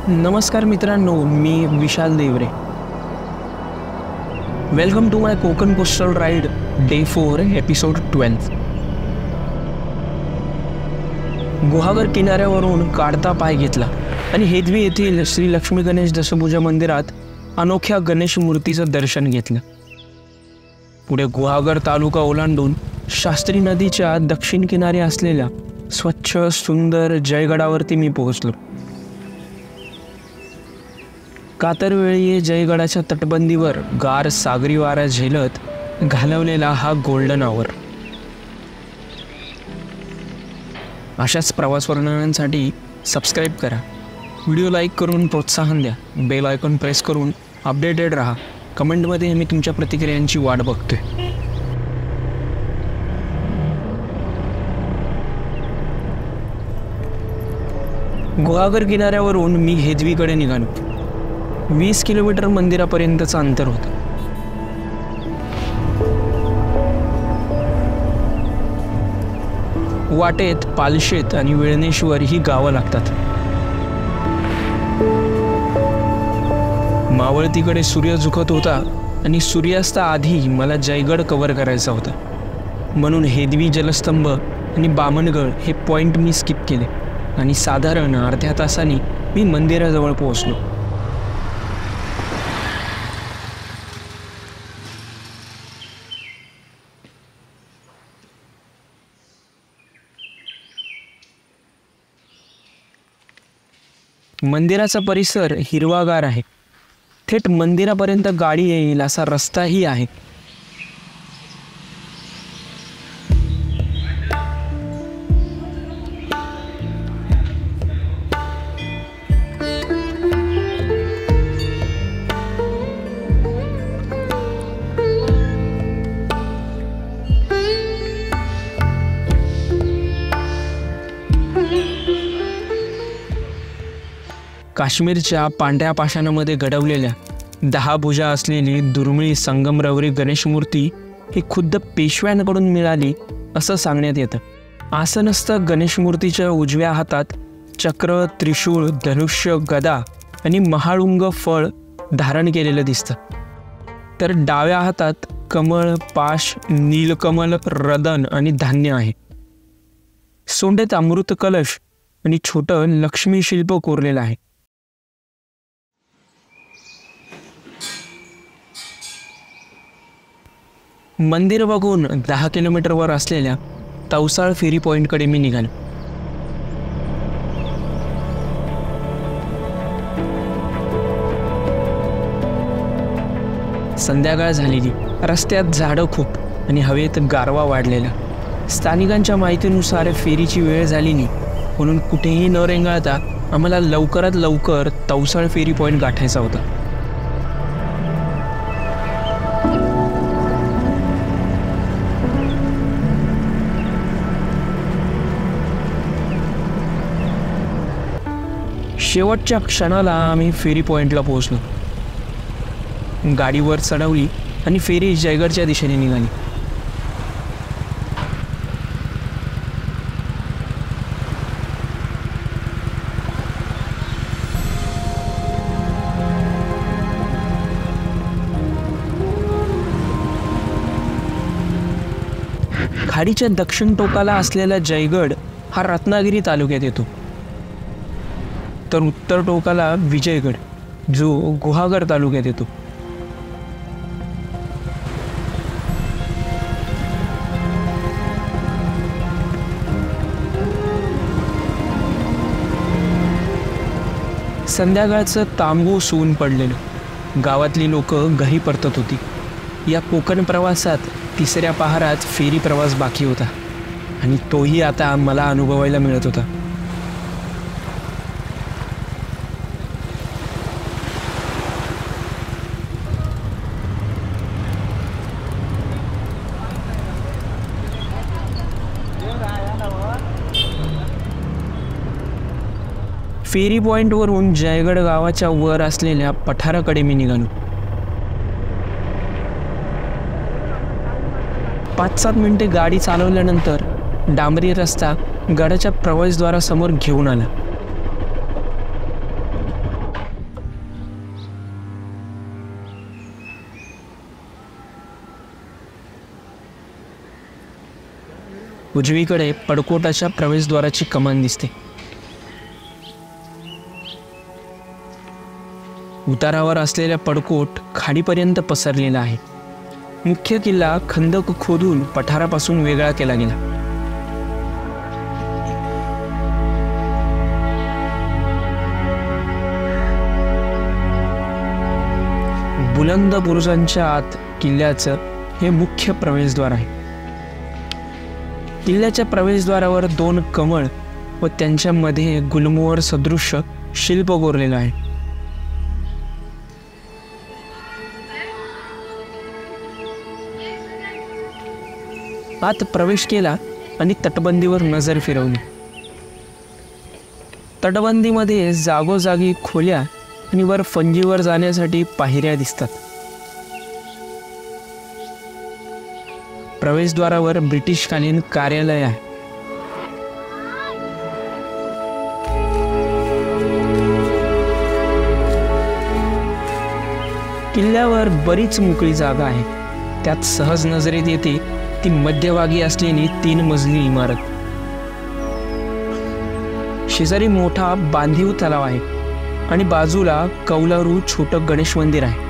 नमस्कार मित्रांनो, मी Vishal Deore. Welcome to my Konkan coastal ride day 4 episode 12. Guhagar किनाऱ्यावरून काढता पाय घेतला आणि हेदवी येथील श्री लक्ष्मी गणेश दशभुजा मंदिरात अनोख्या गणेश मूर्तीचं दर्शन घेतलं. पुढे गुहागर तालुका ओलांडून शास्त्री नदीच्या दक्षिण किनारी असलेल्या स्वच्छ सुंदर जयगडावरती मी पोहोचलो. कातरवेळी जयगडाच्या तटबंदीवर गार सागरी वारा झेलत घालवलेला हा गोल्डन आवर. अशाच प्रवास वर्णनांसाठी सबस्क्राईब करा, व्हिडिओ लाईक करून प्रोत्साहन द्या, बेल आयकॉन प्रेस करून अपडेटेड राहा. कमेंटमध्ये मी तुमच्या प्रतिक्रियांची वाट बघतोय. गुहागर किनाऱ्यावरून मी हेदवीकडे निघालो. 20 किलोमीटर मंदिरापर्यंतचं अंतर होतं. वाटेत पालशेत आणि वेळणेश्वर ही गावं लागतात. मावळतीकडे सूर्य झुकत होता आणि सूर्यास्ताआधी मला जयगड कव्हर करायचा होता. म्हणून हेदवी जलस्तंभ आणि बामणगड हे पॉईंट मी स्किप केले आणि साधारण अर्ध्या तासांनी मी मंदिराजवळ पोहोचलो. मंदिराचा परिसर हिरवागार आहे. थेट मंदिरापर्यंत गाडी येईल असा रस्ताही आहे. काश्मीरच्या पांढऱ्या पाषाणामध्ये घडवलेल्या 10 भुजा असलेली दुर्मिळ संगमरवरी गणेश मूर्ती ही खुद्द पेशव्यांकडून मिळाली असं सांगण्यात येतं. आसनस्थ गणेश मूर्तीच्या उजव्या हातात चक्र, त्रिशूळ, धनुष्य, गदा आणि महाळुंग फळ धारण केलेलं दिसतं. तर डाव्या हातात कमळ, पाश, नीलकमल, रदन आणि धान्य आहे. सोंडेत अमृत कलश आणि छोटं लक्ष्मी शिल्प कोरलेलं आहे. मंदिर बघून 10 किलोमीटरवर असलेल्या तवसाळ फेरी पॉईंटकडे मी निघालो. संध्याकाळ झालेली, रस्त्यात झाडं खूप आणि हवेत गारवा वाढलेला. स्थानिकांच्या माहितीनुसार फेरीची वेळ झालेली, म्हणून कुठेही न रेंगाळता आम्हाला लवकरात लवकर तवसाळ फेरी पॉईंट गाठायचा होता. शेवटच्या क्षणाला आम्ही फेरी पॉईंटला पोहोचलो. गाडीवर चढवली आणि फेरी जयगडच्या दिशेने निघाली. खाडीच्या दक्षिण टोकाला असलेला जयगड हा रत्नागिरी तालुक्यात येतो. तर उत्तर टोकाला विजयगड, जो गुहागर तालुक्यात येतो. संध्याकाळचं तांबूस ऊन पडलेलं. गावातली लोक घरी परतत होती. या कोकण प्रवासात 3ऱ्या पहारात फेरी प्रवास बाकी होता आणि तोही आता मला अनुभवायला मिळत होता. फेरी पॉईंटवरून जयगड गावाच्या वर असलेल्या पठाराकडे मी निघालो. 5-7 मिनिटे गाडी चालवल्यानंतर डांबरी रस्ता गडाच्या प्रवेशद्वारासमोर घेऊन आला. उजवीकडे पडकोटाच्या प्रवेशद्वाराची कमान दिसते. उतारावर असलेल्या पडकोट खाडीपर्यंत पसरलेला आहे. मुख्य किल्ला खंदक खोदून पठारापासून वेगळा केला गेला. बुलंद बुरुजांच्या आत किल्ल्याचं हे मुख्य प्रवेशद्वार आहे. किल्ल्याच्या प्रवेशद्वारावर 2 कमळ व त्यांच्यामध्ये गुलमोहर सदृश शिल्प कोरलेलं आहे. आत प्रवेश केला आणि तटबंदीवर नजर फिरवली. तटबंदीमध्ये जागोजागी खोल्या आणि वर फंजीवर जाण्यासाठी पायऱ्या दिसतात. प्रवेशद्वारावर ब्रिटिशकालीन कार्यालय आहे. किल्ल्यावर बरीच मोकळी जागा आहे. त्यात सहज नजरेत येते ती मध्यभागी असलेली 3 मजली इमारत. शेजारी मोठा बांधीव तलाव आहे आणि बाजूला कौलारू छोटं गणेश मंदिर आहे.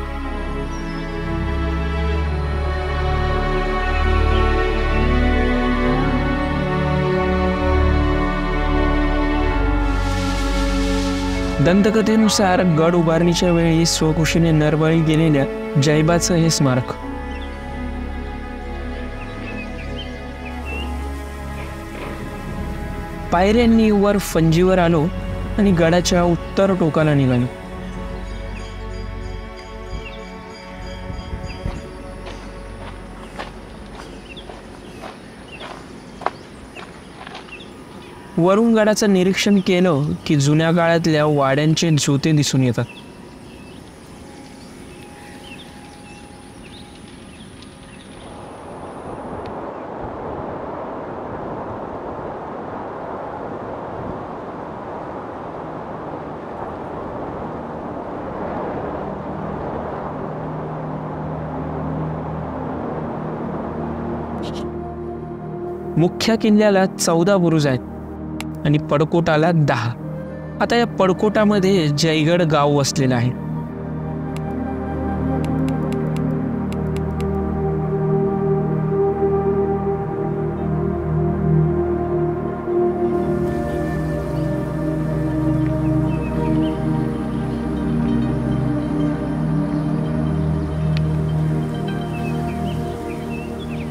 दंतकथेनुसार गड उभारणीच्या वेळी स्वखुशीने नरबळी गेलेल्या जैबाचं हे स्मारक. पायऱ्यांनी वर फंजीवर आलो आणि गडाच्या उत्तर टोकाला निघालो. वरून गडाचं निरीक्षण केलं की जुन्या काळातल्या वाड्यांचे झोते दिसून येतात. मुख्य किल्ल्याला 14 बुरुज आहेत आणि पडकोटाला 10. आता या पडकोटामध्ये जयगड गाव वसलेलं आहे.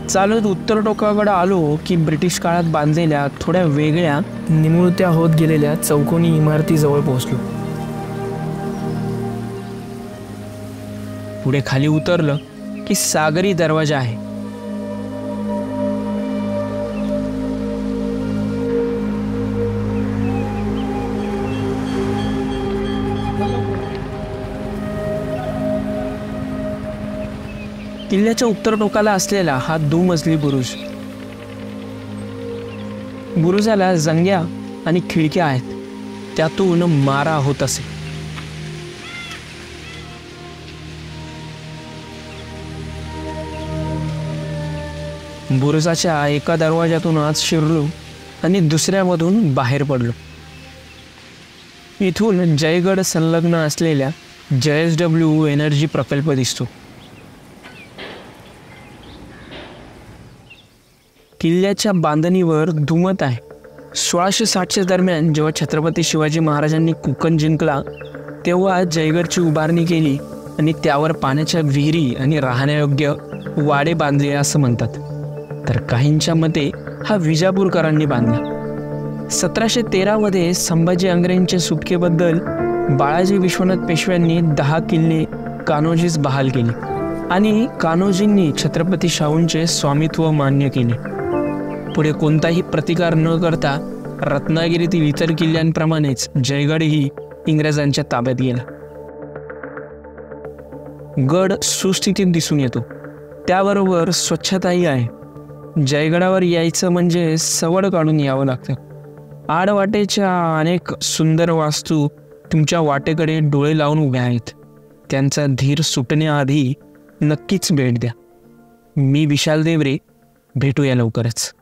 चालत उत्तर टोकाकडे आलो की ब्रिटिश काळात बांधलेल्या थोड्या वेगळ्या निमुळत्या होत गेलेल्या चौकोनी इमारतीजवळ पोहोचलो. पुढे खाली उतरलं की सागरी दरवाजा आहे. किल्ल्याच्या उत्तर टोकाला असलेला हा 2 मजली बुरुज. बुरुजाला जंग्या आणि खिडक्या आहेत. त्यातून मारा होत असे. बुरुजाच्या एका दरवाजातून आत शिरलो आणि दुसऱ्यामधून बाहेर पडलो. इथून जयगड संलग्न असलेल्या JSW एनर्जी प्रकल्प दिसतो. किल्ल्याच्या बांधणीवर दुमत आहे. 1660च्या दरम्यान जेव्हा छत्रपती शिवाजी महाराजांनी कोकण जिंकला तेव्हा जयगडची उभारणी केली आणि त्यावर पाण्याच्या विहिरी आणि राहण्यायोग्य वाडे बांधले असं म्हणतात. तर काहींच्या मते हा विजापूरकरांनी बांधला. 1713 मध्ये संभाजी अंग्रेंच्या सुटकेबद्दल बाळाजी विश्वनाथ पेशव्यांनी 10 किल्ले कान्होजीस बहाल केले आणि कान्होजींनी छत्रपती शाहूंचे स्वामित्व मान्य केले. पुढे कोणताही प्रतिकार न करता रत्नागिरीतील इतर किल्ल्यांप्रमाणेच जयगडही इंग्रजांच्या ताब्यात गेला. गड सुस्थितीत दिसून येतो. त्याबरोबर स्वच्छताही आहे. जयगडावर यायचं म्हणजे सवड काढून यावं लागतं. आडवाटेच्या अनेक सुंदर वास्तू तुमच्या वाटेकडे डोळे लावून उभ्या आहेत. त्यांचा धीर सुटण्याआधी नक्कीच भेट द्या. मी विशाल देवरे. भेटूया लवकरच.